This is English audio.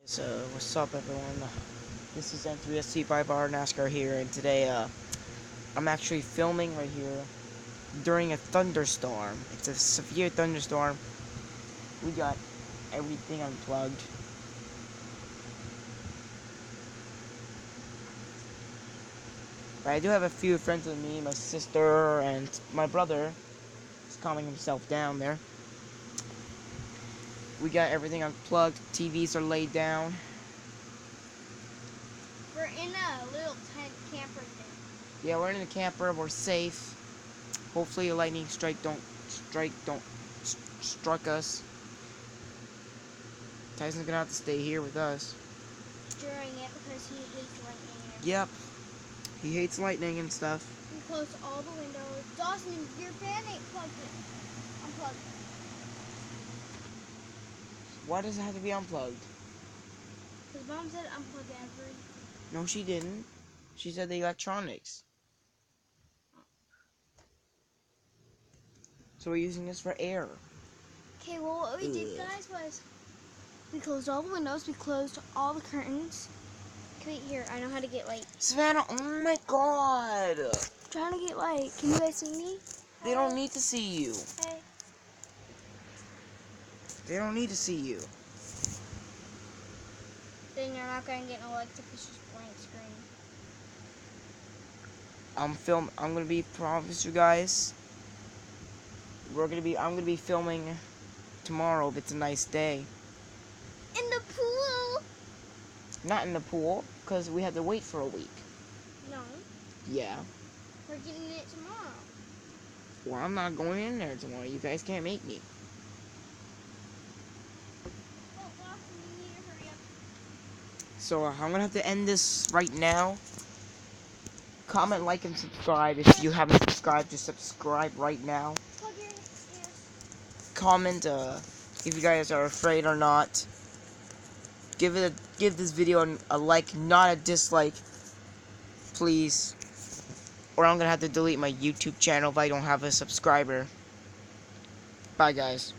So, what's up, everyone? This is N3SC by Bar NASCAR here, and today, I'm actually filming right here during a thunderstorm. It's a severe thunderstorm. We got everything unplugged. But I do have a few friends with me, my sister and my brother. He's calming himself down there. We got everything unplugged. TVs are laid down. We're in a little tent camper thing. Yeah, we're in the camper. We're safe. Hopefully, a lightning strike don't struck us. Tyson's gonna have to stay here with us. During it because he hates lightning. Yep. He hates lightning and stuff. We closed all the windows. Dawson, your fan ain't plugged in. Unplugged. Why does it have to be unplugged? His mom said unplug every. No, she didn't. She said the electronics. So we're using this for air. Okay, well what we did, guys, was we closed all the windows. We closed all the curtains. Wait here, I know how to get light. Savannah, oh my god! I'm trying to get light. Can you guys see me? They don't need to see you. Hey. They don't need to see you. Then you're not gonna get no light if it's just blank screen. I'm gonna be promise you guys. I'm gonna be filming tomorrow if it's a nice day. In the pool. Not in the pool, because we had to wait for a week. No. Yeah. We're getting it tomorrow. Well, I'm not going in there tomorrow. You guys can't make me. Oh, Dawson, you need to hurry up. So I'm gonna have to end this right now. Comment, like, and subscribe. If you haven't subscribed, just subscribe right now. Plug your ears. Comment if you guys are afraid or not. Give this video a like, not a dislike, please. Or I'm gonna have to delete my YouTube channel if I don't have a subscriber. Bye, guys.